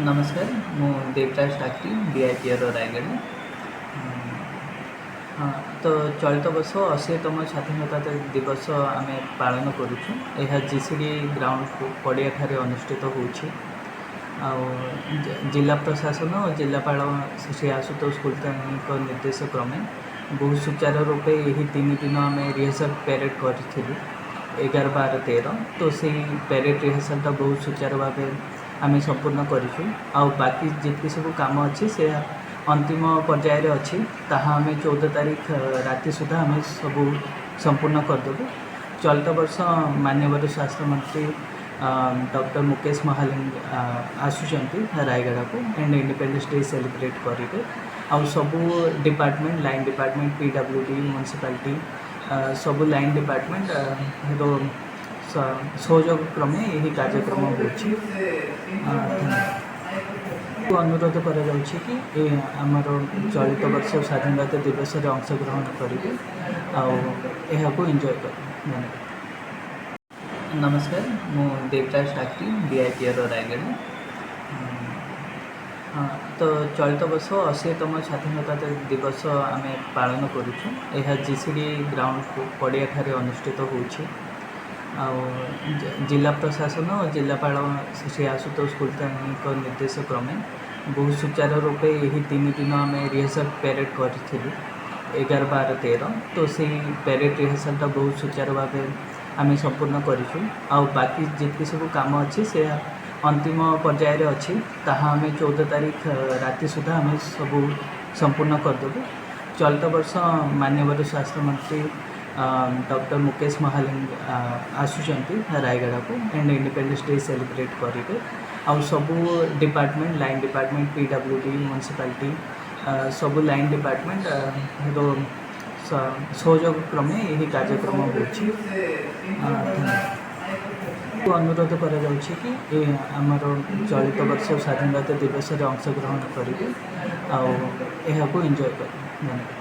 नमस्कार मु देवराज टाकी डीआईपीआर रायगढ़। हाँ, तो चलित वर्ष 80तम स्वाधीनता दिवस आम पालन करुचु। यह जीसीडी ग्राउंड पड़िया ठारे अनुष्ठित होछि। जिला प्रशासन और जिलापाल श्री आशुतोष कुलकर्णी निर्देश क्रमे बहुत सुचारू रूपे यही 3 दिन आम रिहर्सल पेरेड करूँ 11, 12, 13। तो से पेरेड रिहर्सलटा बहुत सुचारू भाव आम संपूर्ण करूँ। बाकी जितकी सब कम अच्छी से अंतिम पर्यायर अच्छी ताहा आम 14 तारीख राति सुधा आम सब संपूर्ण करदेबू। चलित वर्ष माननीय स्वास्थ्य मंत्री डॉक्टर मुकेश महालिंग आसुचंती रायगढ़ को एंड इंडिपेंडेंस डे सेलिब्रेट करेंगे। आउ सबू department line department PWD municipality सबू लाइन डिपार्टमेंट सहयोग क्रमे यही कार्यक्रम होछि। अनुरोध कि आमर चलित वर्ष स्वाधीनता दिवस अंशग्रहण करेंगे को एंजॉय करेंगे। नमस्कार मु देवराज टाकी डीआईपीआर रायगढ़। हाँ, तो चलित वर्ष 80तम स्वाधीनता दिवस आम पालन करुँ। यह जीसीडी ग्राउंड पड़िया ठारे अनुष्ठित होछि। जिला प्रशासन और जिलापाल श्री आशुतोष कुलकर्णी निर्देश क्रमे बहुत सुचारू रूपे यही 3 दिन आम रिहर्सल पेरेड करूँ 11, 12, 13। तो से पेरेड रिहर्सलटा बहुत सुचारू भाव आम संपूर्ण करूँ। बाकी जितकी सब कम अच्छी से अंतिम पर्यायर अच्छी ताहा आम 14 तारीख राति सुधा आम सब संपूर्ण करदेबू। चलित वर्ष माननीय स्वास्थ्य मंत्री डॉक्टर मुकेश महालिंग आसुचंती रायगढ़ को एंड इंडिपेंडेंस डे सेलिब्रेट करेंगे। सबू department line department PWD municipality सबू लाइन डिपार्टमेंट सहयोग क्रमे यही कार्यक्रम होछि। अनुरोध कि आमर चलित वर्ष स्वाधीनता दिवस अंशग्रहण करेंगे को एंजॉय करेंगे।